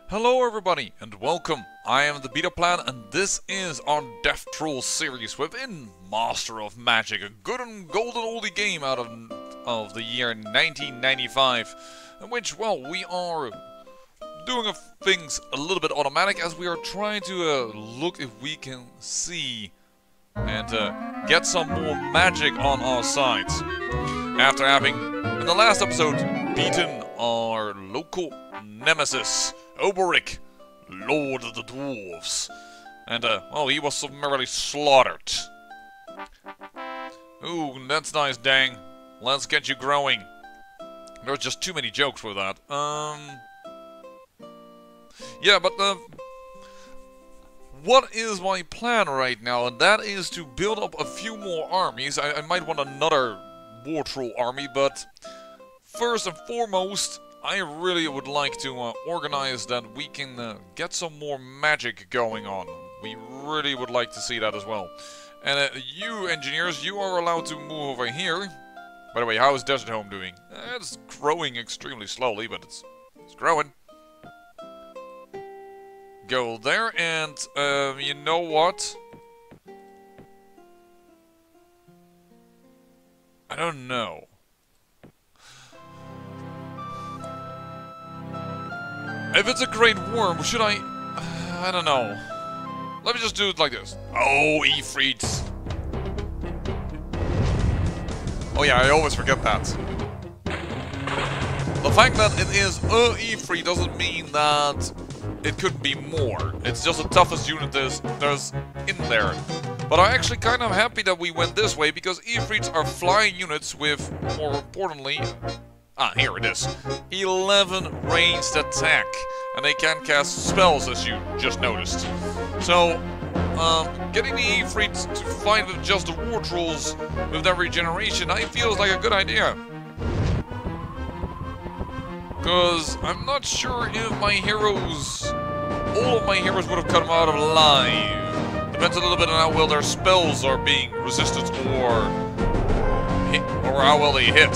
Hello everybody and welcome. I am the Beta Plan and this is our Death Troll series within Master of Magic, a good and golden oldie game out of the year 1995, in which, well, we are doing things a little bit automatic as we are trying to look if we can see and get some more magic on our sides. After having, in the last episode, beaten our local nemesis, Oberic, Lord of the Dwarves. And, well, he was summarily slaughtered. Ooh, that's nice, dang. Let's get you growing. There's just too many jokes with that. Yeah, but, what is my plan right now? And that is to build up a few more armies. I might want another War Troll army, but first and foremost, I really would like to organize that we can get some more magic going on. We really would like to see that as well. And you engineers, you are allowed to move over here. By the way, how is Desert Home doing? It's growing extremely slowly, but it's growing. Go there, and you know what? I don't know. If it's a great worm, should I don't know. Let me just do it like this. Oh, Ifrits. Oh yeah, I always forget that. The fact that it is a Ifrit doesn't mean that it could be more. It's just the toughest unit there's in there. But I'm actually kind of happy that we went this way, because Ifrits are flying units with, more importantly, here it is, 11 ranged attack. And they can cast spells, as you just noticed. So, getting the Ifrits to fight with just the War Trolls with every generation, I feel is like a good idea. Because I'm not sure if my heroes, all of my heroes would have come out alive. Depends a little bit on how well their spells are being resisted or how well they hit.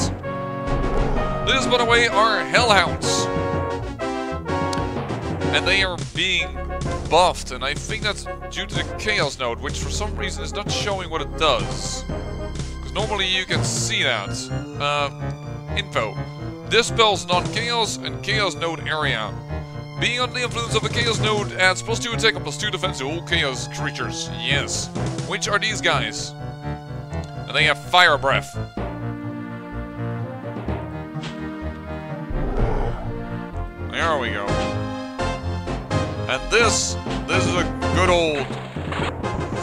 This, by the way, are Hellhounds. And they are being buffed, and I think that's due to the Chaos Node, which for some reason is not showing what it does. Because normally you can see that. Info. Dispels non-Chaos and Chaos Node area. Being under the influence of a Chaos Node adds +2 attack and +2 defense to all Chaos creatures. Yes. Which are these guys? And they have Fire Breath. There we go. And this is a good old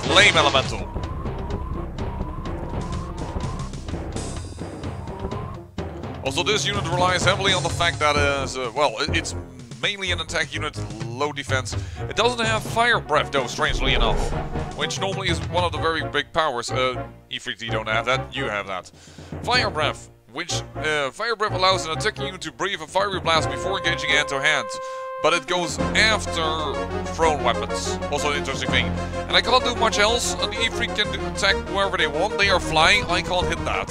Flame Elemental. Also, this unit relies heavily on the fact that it's mainly an attack unit, low defense. It doesn't have Fire Breath, though, strangely enough, which normally is one of the very big powers. Ifrit, you don't have that, you have that. Fire Breath, which Fire Breath allows an attacking unit to breathe a fiery blast before engaging hand-to-hand. But it goes after thrown weapons. Also an interesting thing. And I can't do much else. And the Ifrit can attack wherever they want. They are flying. I can't hit that.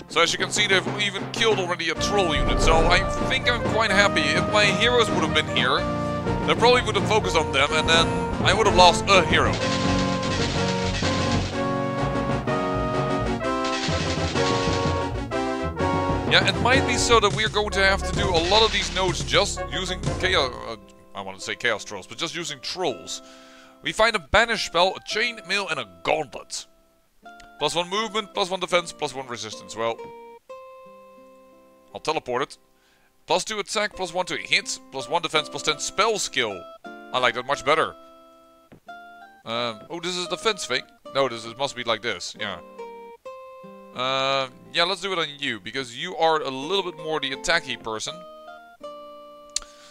So as you can see, they've even killed already a troll unit. So I think I'm quite happy. If my heroes would have been here, they probably would have focused on them. And then I would have lost a hero. Yeah, it might be so that we're going to have to do a lot of these nodes just using Chaos... I want to say Chaos Trolls, but just using Trolls. We find a Banish spell, a Chain Mail, and a Gauntlet. +1 movement, +1 defense, +1 resistance. Well, I'll teleport it. +2 attack, +1 to hit, +1 defense, +10 spell skill. I like that much better. Oh, this is a defense thing? No, this must be like this, yeah. Yeah, let's do it on you, because you are a little bit more the attacky person.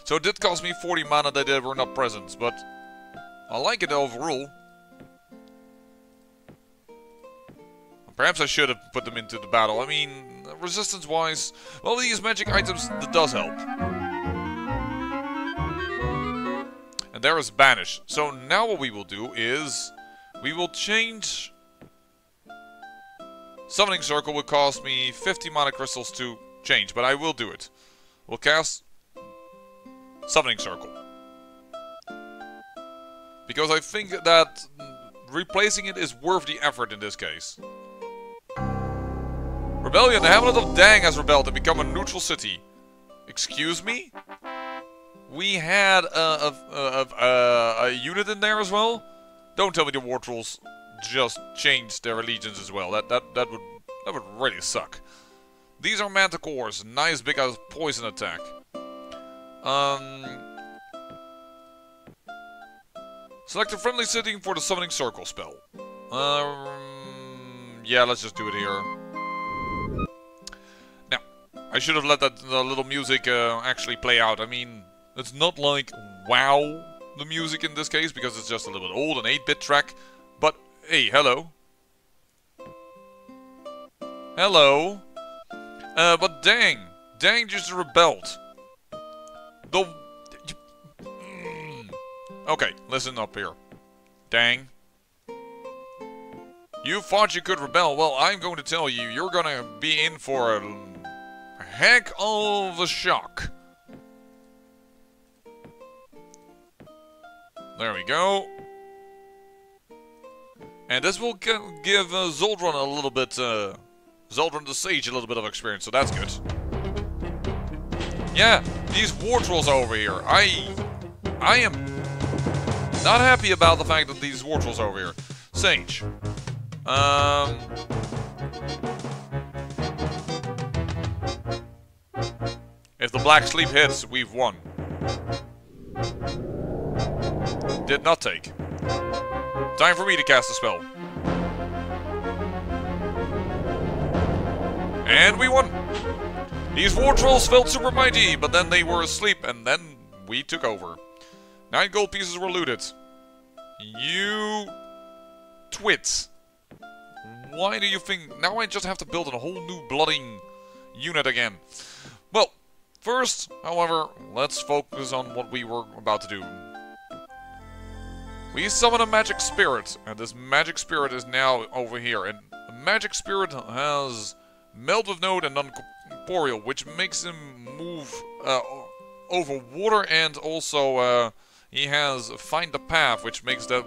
So it did cost me 40 mana that they were not present, but I like it overall. Perhaps I should have put them into the battle. I mean, resistance-wise, well, these magic items, that does help. And there is Banish. So now what we will do is, we will change... Summoning Circle would cost me 50 mana crystals to change, but I will do it. We'll cast Summoning Circle. Because I think that replacing it is worth the effort in this case. Rebellion, the Hamlet of Dang has rebelled and become a neutral city. Excuse me? We had a unit in there as well? Don't tell me the War Trolls just changed their allegiance as well. That would really suck. These are Manticores, nice big ass poison attack. Select a friendly city for the Summoning Circle spell. Yeah, let's just do it here. Now, I should have let that little music actually play out. I mean, it's not like wow, the music in this case, because it's just a little bit old, an 8-bit track. But, hey, hello. Hello. But Dang just rebelled. Okay, listen up here. Dang. You thought you could rebel. Well, I'm going to tell you, you're gonna be in for a heck of a shock. There we go. And this will give Zoldron a little bit, Zoldron the Sage a little bit of experience, so that's good. Yeah, these War Trolls over here. I am not happy about the fact that these War Trolls over here. Sage. If the Black Sleep hits, we've won. Did not take. Time for me to cast a spell. And we won! These War Trolls felt super mighty, but then they were asleep, and then we took over. 9 gold pieces were looted. You twits. Why do you think... Now I just have to build a whole new blooding unit again. Well, first, however, let's focus on what we were about to do. We summon a magic spirit, and this magic spirit is now over here. And the magic spirit has Melt with Node and Non-Corporeal, which makes him move over water, and also he has Find the Path, which makes the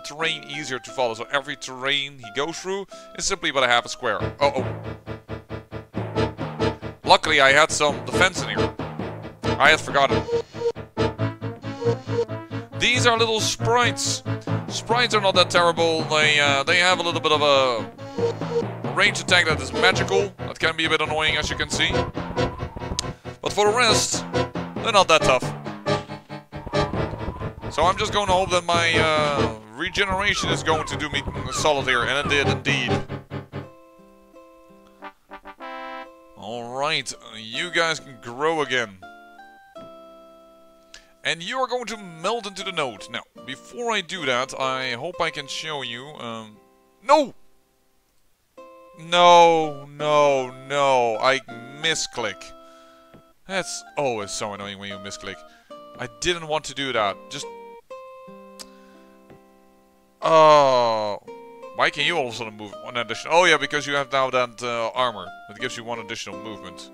terrain easier to follow. So every terrain he goes through is simply about a half a square. Luckily, I had some defense in here. I had forgotten. These are little sprites. Sprites are not that terrible. They have a little bit of a range attack that is magical. That can be a bit annoying, as you can see. But for the rest, they're not that tough. So I'm just going to hope that my regeneration is going to do me solid here, and it did indeed. Alright, you guys can grow again. And you are going to melt into the node. Now, before I do that, I hope I can show you... No! No, I misclick. That's always so annoying when you misclick. I didn't want to do that. Just... Oh... Why can you all of a sudden move one additional... Oh yeah, because you have now that armor. That gives you one additional movement.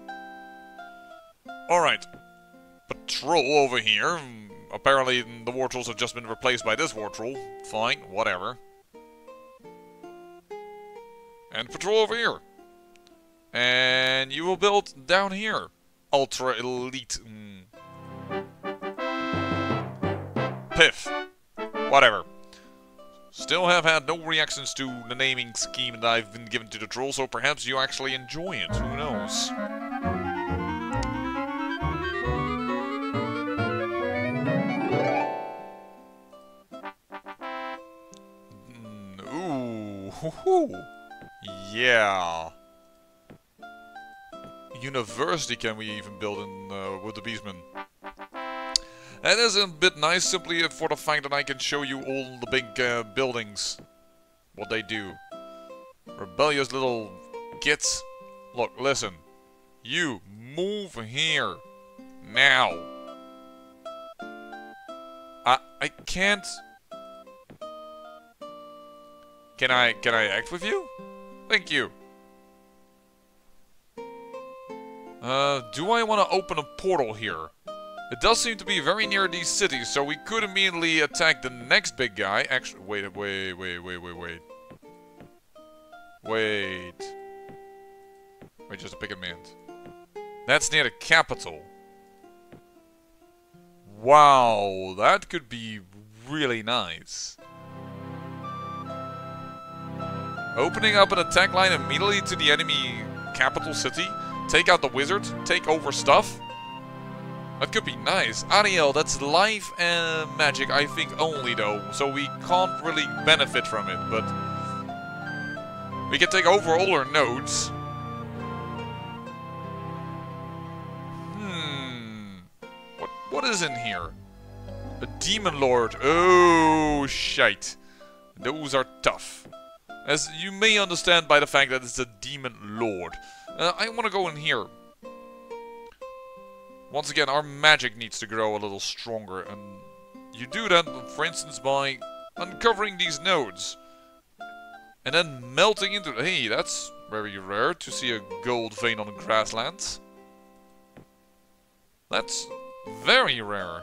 Alright. Patrol over here. Apparently the War Trolls have just been replaced by this War Troll. Fine, whatever. And patrol over here. And you will build down here. Ultra Elite. Piff. Whatever. Still have had no reactions to the naming scheme that I've been given to the troll, so perhaps you actually enjoy it. Who knows? Ooh. Yeah. University can we even build in with the Beastmen. That is a bit nice, simply for the fact that I can show you all the big buildings. What they do. Rebellious little gits. Look, listen. You, move here. Now. I can't... Can I act with you? Thank you. Do I want to open a portal here? It does seem to be very near these cities, so we could immediately attack the next big guy. Actually, wait. Wait, just a pick a mint. That's near the capital. Wow, that could be really nice. Opening up an attack line immediately to the enemy capital city. Take out the wizard. Take over stuff. That could be nice. Ariel, that's life and magic, I think, only though. So we can't really benefit from it, but we can take over all our nodes. What is in here? A demon lord. Oh, shite. Those are tough. As you may understand by the fact that it's a demon lord. I want to go in here. Once again, our magic needs to grow a little stronger. And you do that, for instance, by uncovering these nodes. And then melting into... Hey, that's very rare to see a gold vein on the grasslands. That's very rare.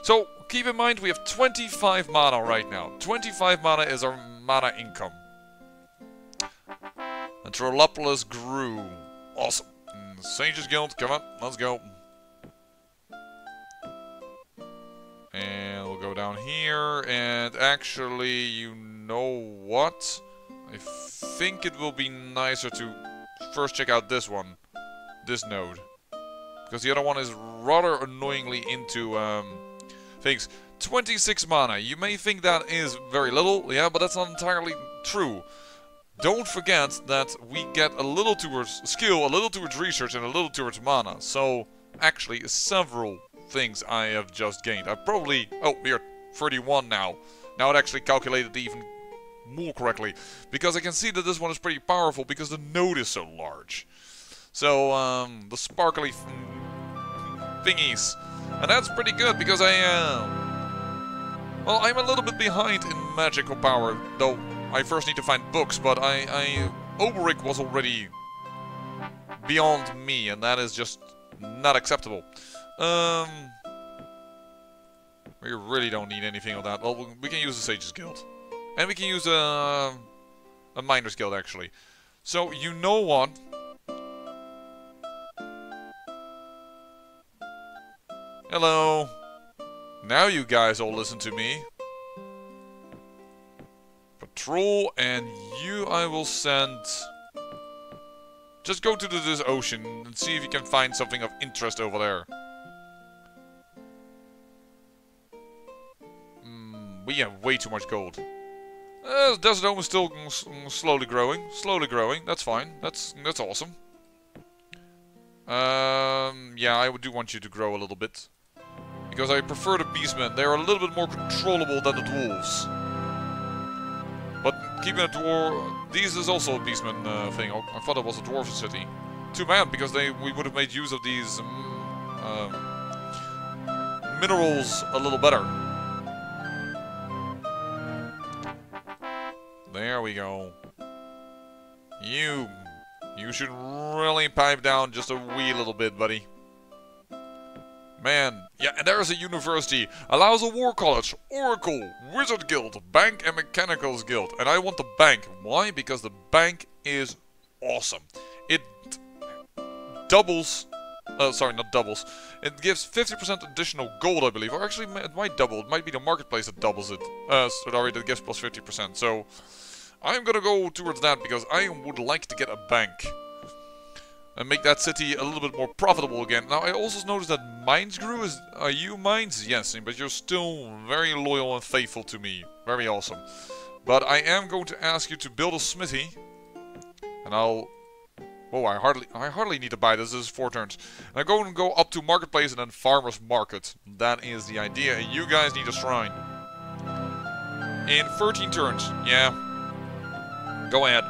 So, keep in mind we have 25 mana right now. 25 mana is our mana income. And Trollopolis grew. Awesome. Sages Guild, come on, let's go. And we'll go down here, and actually, you know what? I think it will be nicer to first check out this one. This node. Because the other one is rather annoyingly into things. 26 mana. You may think that is very little, yeah, but that's not entirely true. Don't forget that we get a little towards skill, a little towards research, and a little towards mana. So, actually, several things I have just gained. I probably... Oh, we are 31 now. Now it actually calculated even more correctly. Because I can see that this one is pretty powerful because the node is so large. So, the sparkly thingies. And that's pretty good because well, I'm a little bit behind in magical power, though I first need to find books, but Oberic was already beyond me, and that is just not acceptable. We really don't need anything of that. Well, we can use the Sages Guild. And we can use a Miners Guild, actually. So, you know what? Hello. Now you guys all listen to me. Patrol, and you I will send... Just go to this ocean and see if you can find something of interest over there. We have way too much gold. Desert Dome is still slowly growing. Slowly growing. That's fine. That's awesome. Yeah, I do want you to grow a little bit. Because I prefer the Beastmen. They're a little bit more controllable than the Dwarves. But keeping a dwarf... These is also a Beastman thing. I thought it was a Dwarf city. Too bad, because we would have made use of these minerals a little better. There we go. You should really pipe down just a wee little bit, buddy. Man, yeah, and there's a university. Allows a war college, oracle, wizard guild, bank and mechanicals guild. And I want the bank. Why? Because the bank is awesome. It doubles... sorry, not doubles. It gives 50% additional gold, I believe. Or actually, it might double. It might be the marketplace that doubles it. Sorry, that gives plus 50%. So, I'm gonna go towards that because I would like to get a bank. And make that city a little bit more profitable again. Now, I also noticed that Mines grew. Are you Mines? Yes, but you're still very loyal and faithful to me. Very awesome. But I am going to ask you to build a smithy. And I'll... Oh, I hardly need to buy this. This is 4 turns. And I'm going to go up to Marketplace and then Farmer's Market. That is the idea. And you guys need a shrine. In 13 turns. Yeah. Go ahead.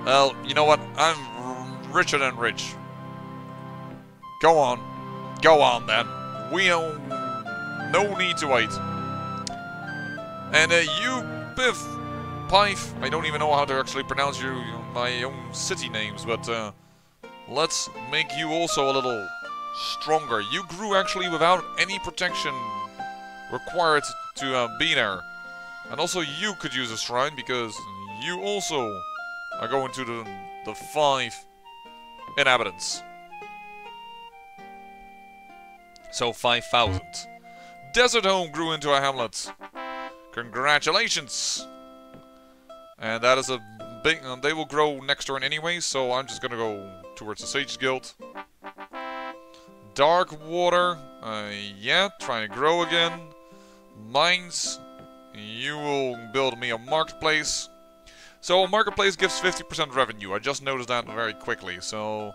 Well, you know what? I'm richer than rich. Go on. Go on, then. We don't... No need to wait. And you, Piff, Pife, I don't even know how to actually pronounce my own city names, but let's make you also a little stronger. You grew actually without any protection required to be there. And also you could use a shrine because you also are going to the 5 inhabitants. So 5,000. Desert Home grew into a hamlet. Congratulations! And that is a big... they will grow next turn anyway, so I'm just gonna go towards the Sage's Guild. Dark Water, yeah, trying to grow again. Mines, you will build me a marketplace. So a marketplace gives 50% revenue, I just noticed that very quickly, so...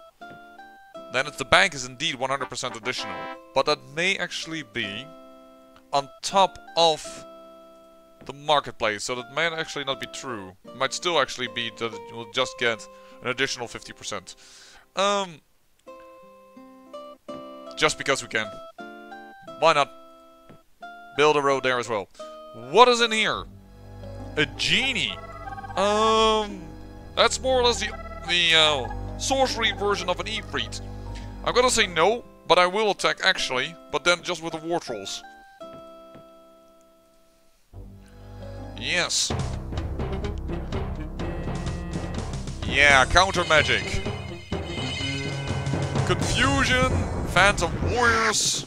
Then the bank is indeed 100% additional. But that may actually be on top of the marketplace, so that might actually not be true. It might still actually be that you will just get an additional 50%. Just because we can. Why not build a road there as well? What is in here? A genie. That's more or less the sorcery version of an Ifrit. I'm gonna say no, but I will attack actually, but then just with the war trolls. Yes. Yeah, counter magic. Confusion, Phantom Warriors.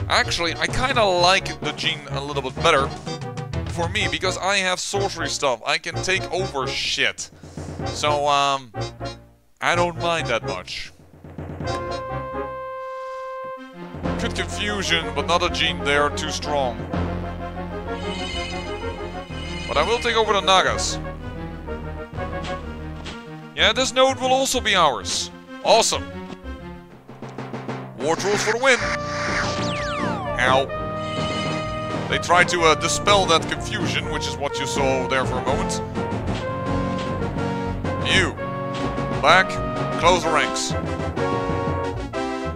Actually, I kinda like the gene a little bit better for me because I have sorcery stuff. I can take over shit. So, I don't mind that much. Good confusion, but not a gene there, too strong. But I will take over the Nagas. Yeah, this node will also be ours. Awesome. War Trolls for the win. Ow. They tried to dispel that confusion, which is what you saw there for a moment. You. Back. Close the ranks.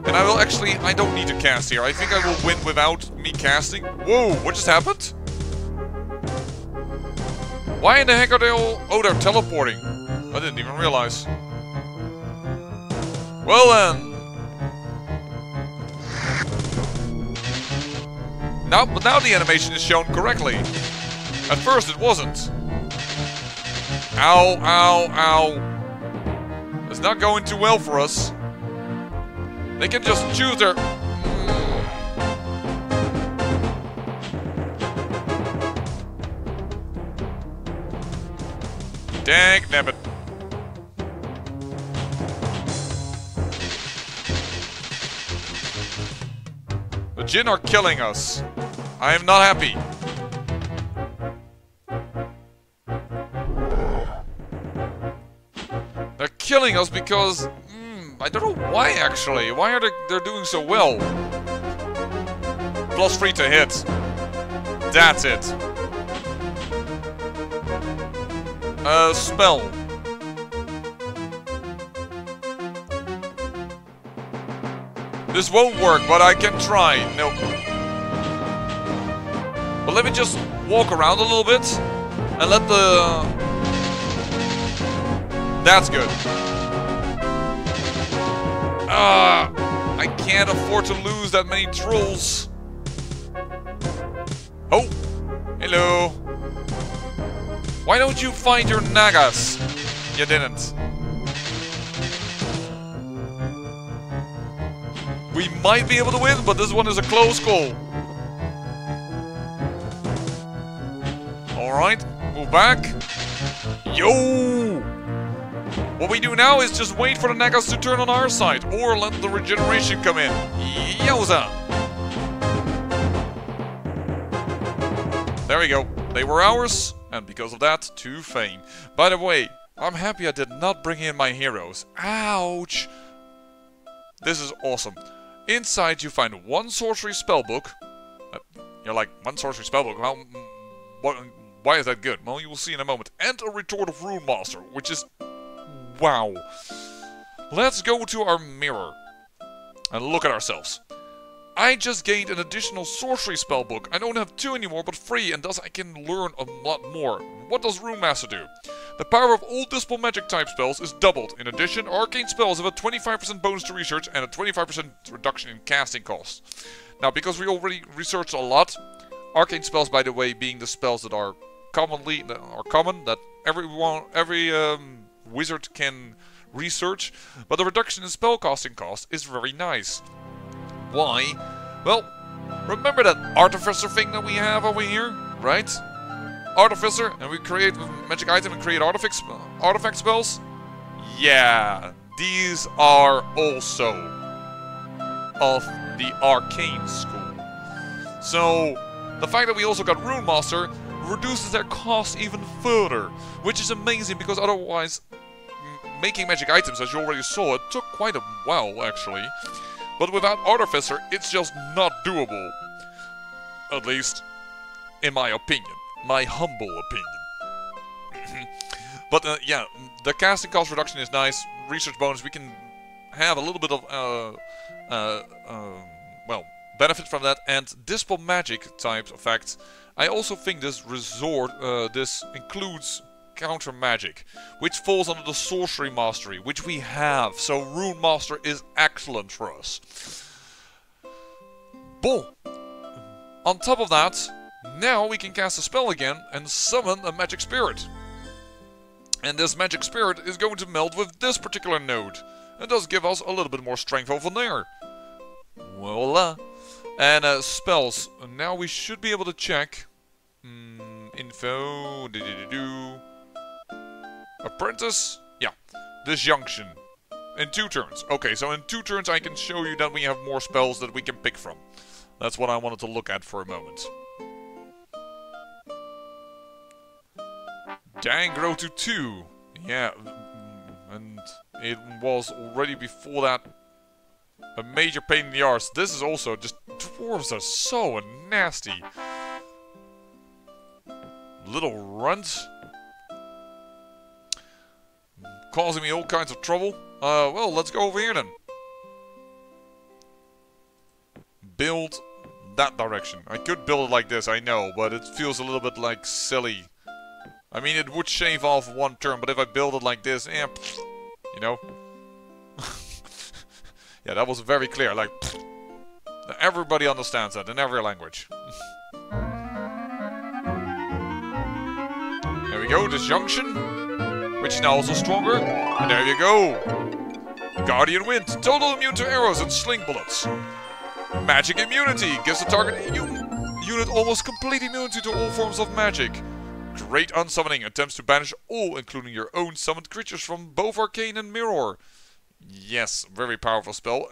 And I will actually... I don't need to cast here. I think I will win without me casting. Whoa, what just happened? Why in the heck are they all... Oh, they're teleporting. I didn't even realize. Well then. But now the animation is shown correctly. At first it wasn't. Ow, ow, ow. It's not going too well for us. They can just choose their... Dang nabbit. The Jinn are killing us. I am not happy. They're killing us because... I don't know why actually. Why are they're doing so well? +3 to hit. That's it. Spell. This won't work, but I can try. Nope. But let me just walk around a little bit and let the... That's good. I can't afford to lose that many trolls. Oh, hello. Why don't you find your Nagas? You didn't. We might be able to win, but this one is a close call. Alright, move back. Yo! What we do now is just wait for the Nagas to turn on our side, or let the regeneration come in. Yowza! There we go. They were ours, and because of that, to fame. By the way, I'm happy I did not bring in my heroes. Ouch! This is awesome. Inside you find one sorcery spellbook. You're like, one sorcery spellbook? Why is that good? Well, you will see in a moment. And a retort of Rune Master, which is... wow. Let's go to our mirror and look at ourselves. I just gained an additional sorcery spellbook. I don't have 2 anymore, but 3, and thus I can learn a lot more. What does Rune Master do? The power of all Dispel Magic type spells is doubled. In addition, arcane spells have a 25% bonus to research and a 25% reduction in casting costs. Now, because we already researched a lot, arcane spells, by the way, being the spells that are common that every wizard can research, but the reduction in spell casting cost is very nice. Why? Well, remember that artificer thing that we have over here, right? Artificer, and we create a magic item and create artifact spells. Yeah, these are also of the arcane school. So the fact that we also got Rune Master reduces their cost even further, which is amazing because otherwise making magic items, as you already saw, it took quite a while actually. But without Artificer, it's just not doable. At least in my opinion. My humble opinion. But yeah, the casting cost reduction is nice. Research bonus, we can have a little bit of well, benefit from that. And Dispel Magic type effects. I also think this this includes counter magic, which falls under the sorcery mastery, which we have. So Rune Master is excellent for us. Boom. On top of that, now we can cast a spell again and summon a magic spirit. And this magic spirit is going to meld with this particular node. And does give us a little bit more strength over there. Voila. And spells. Now we should be able to check. Info. Apprentice. Yeah. Disjunction. In 2 turns. Okay, so in 2 turns I can show you that we have more spells that we can pick from. That's what I wanted to look at for a moment. Dang, grow to 2. Yeah, and it was already before that a major pain in the arse. This is also just, dwarves are so nasty. Little runts. Causing me all kinds of trouble. Well, let's go over here then. Build that direction. I could build it like this, I know, but it feels a little bit like silly. I mean, it would shave off 1 turn, but if I build it like this, eh, you know? Yeah, that was very clear, like, everybody understands that in every language. There we go, disjunction, which is now also stronger, and there you go. Guardian Wind, total immune to arrows and sling bullets. Magic immunity, gives the target unit almost complete immunity to all forms of magic. Great unsummoning, attempts to banish all, including your own summoned creatures from both Arcane and Mirror. Yes, very powerful spell,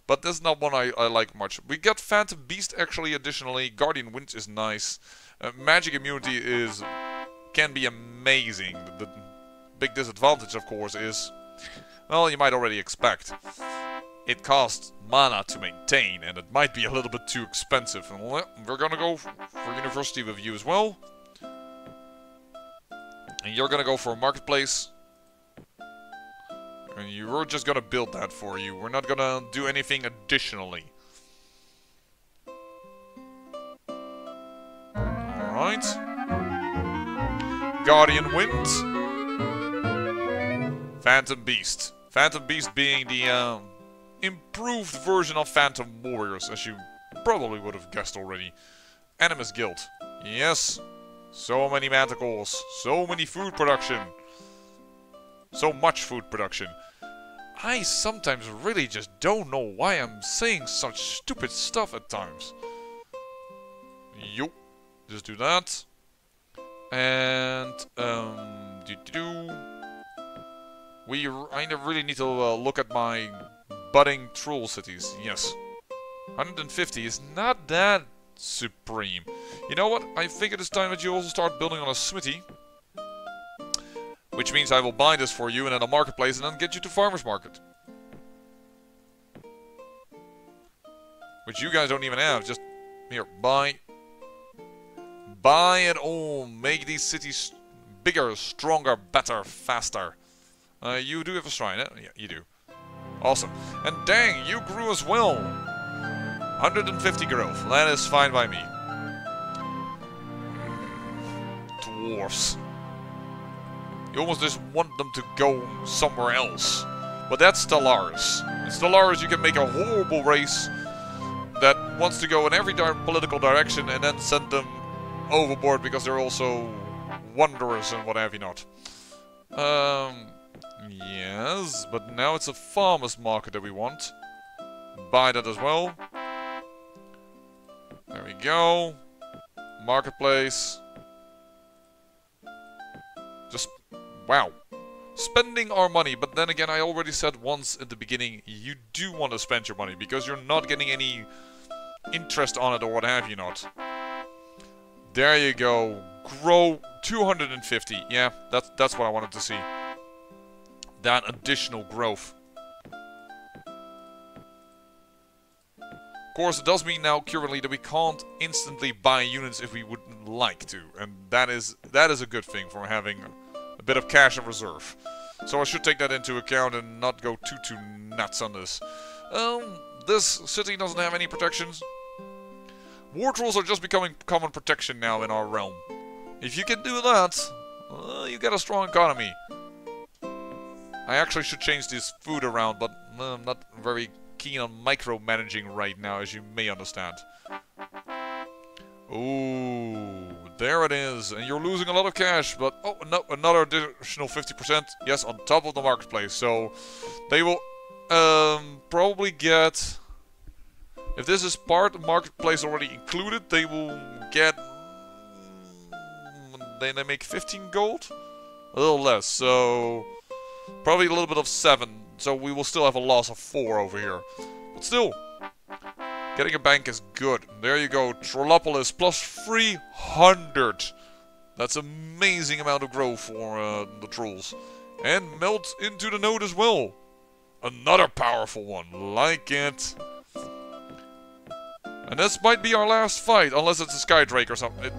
but that's not one I like much. We got Phantom Beast actually additionally, Guardian Wind is nice. Magic immunity can be amazing. The big disadvantage, of course, is, well, you might already expect. It costs mana to maintain, and it might be a little bit too expensive. And we're gonna go for University with you as well. And you're gonna go for a marketplace. And we're just gonna build that for you. We're not gonna do anything additionally. Alright. Guardian Wind. Phantom Beast. Phantom Beast being the improved version of Phantom Warriors, as you probably would have guessed already. Animus Guild. Yes. So many manticores, so many food production, so much food production. I sometimes really just don't know why I'm saying such stupid stuff at times. Yup, just do that. And, I really need to look at my budding troll cities, yes. 150 is not that supreme. You know what? I think it is time that you also start building on a smithy. Which means I will buy this for you and then a marketplace and then get you to farmer's market. Which you guys don't even have. Just, here, buy. Buy it all. Make these cities bigger, stronger, better, faster. You do have a shrine, eh? Yeah, you do. Awesome. And dang, you grew as well. 150 growth. That is fine by me. Dwarfs. You almost just want them to go somewhere else. But that's Stellaris. In Stellaris you can make a horrible race that wants to go in every political direction and then send them overboard because they're also wanderers and what have you not. Yes, but now it's a farmer's market that we want. Buy that as well. There we go. Marketplace. Just, wow. Spending our money, but then again I already said once in the beginning, you do want to spend your money because you're not getting any interest on it or what have you not. There you go. Grow 250. Yeah, that's what I wanted to see. That additional growth. Of course, it does mean now currently that we can't instantly buy units if we would like to, and that is a good thing for having a bit of cash in reserve. So I should take that into account and not go too nuts on this. This city doesn't have any protections. War trolls are just becoming common protection now in our realm. If you can do that, you get a strong economy. I actually should change this food around, but I'm not very keen on micromanaging right now, as you may understand. Ooh, there it is. And you're losing a lot of cash, but oh no, another additional 50%. Yes, on top of the marketplace. So they will probably get, if this is part of the marketplace already included, they will get, they make 15 gold? A little less, so probably a little bit of 7. So we will still have a loss of 4 over here. But still, getting a bank is good. There you go, Trollopolis plus 300. That's an amazing amount of growth for the trolls. And melt into the node as well. Another powerful one, like it. And this might be our last fight, unless it's a Skydrake or something.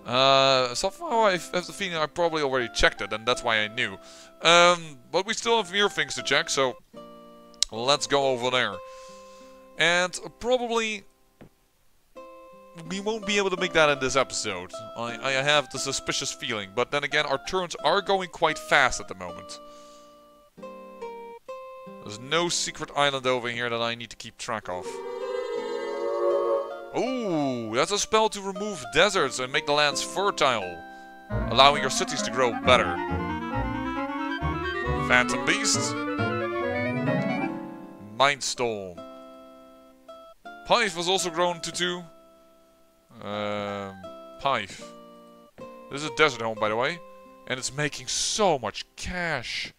Somehow I have the feeling I probably already checked it, and that's why I knew. But we still have more things to check, so let's go over there. And probably we won't be able to make that in this episode. I have the suspicious feeling, but then again, our turns are going quite fast at the moment. There's no secret island over here that I need to keep track of. Ooh, that's a spell to remove deserts and make the lands fertile, allowing your cities to grow better. Phantom Beast. Mindstorm. Pife was also grown to 2. Pife. This is a desert home, by the way, and it's making so much cash.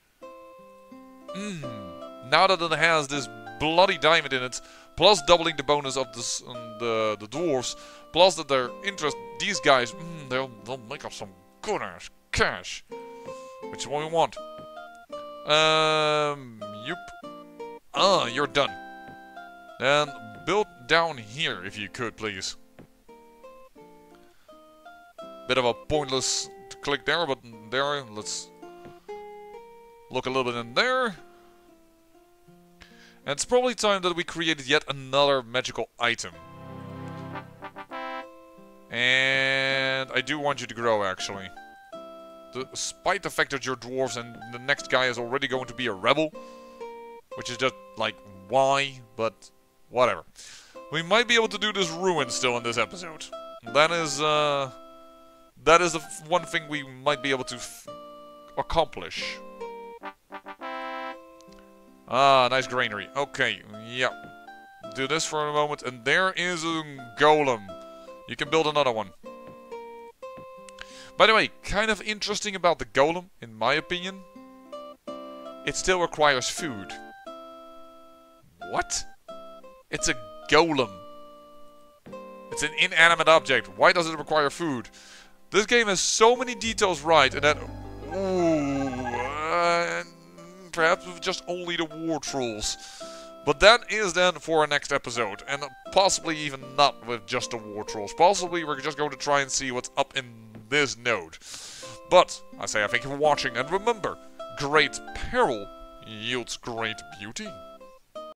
Now that it has this bloody diamond in it, plus doubling the bonus of this, the dwarves, plus that their interest, these guys, they'll make up some good ass cash, which is what we want. You're done. And build down here if you could, please. Bit of a pointless click there, but there, let's look a little bit in there. And it's probably time that we created yet another magical item. And I do want you to grow, actually. Despite the fact that you're dwarves and the next guy is already going to be a rebel. Which is just, like, why? But, whatever. We might be able to do this ruin still in this episode. That is the one thing we might be able to accomplish. Ah, nice granary. Okay, yeah. Do this for a moment, and there is a golem. You can build another one. By the way, kind of interesting about the golem, in my opinion. It still requires food. What? It's a golem. It's an inanimate object. Why does it require food? This game has so many details right, and that... perhaps with just only the war trolls. But that is then for our next episode. And possibly even not with just the war trolls. Possibly we're just going to try and see what's up in this node. But, I say I thank you for watching. And remember, great peril yields great beauty.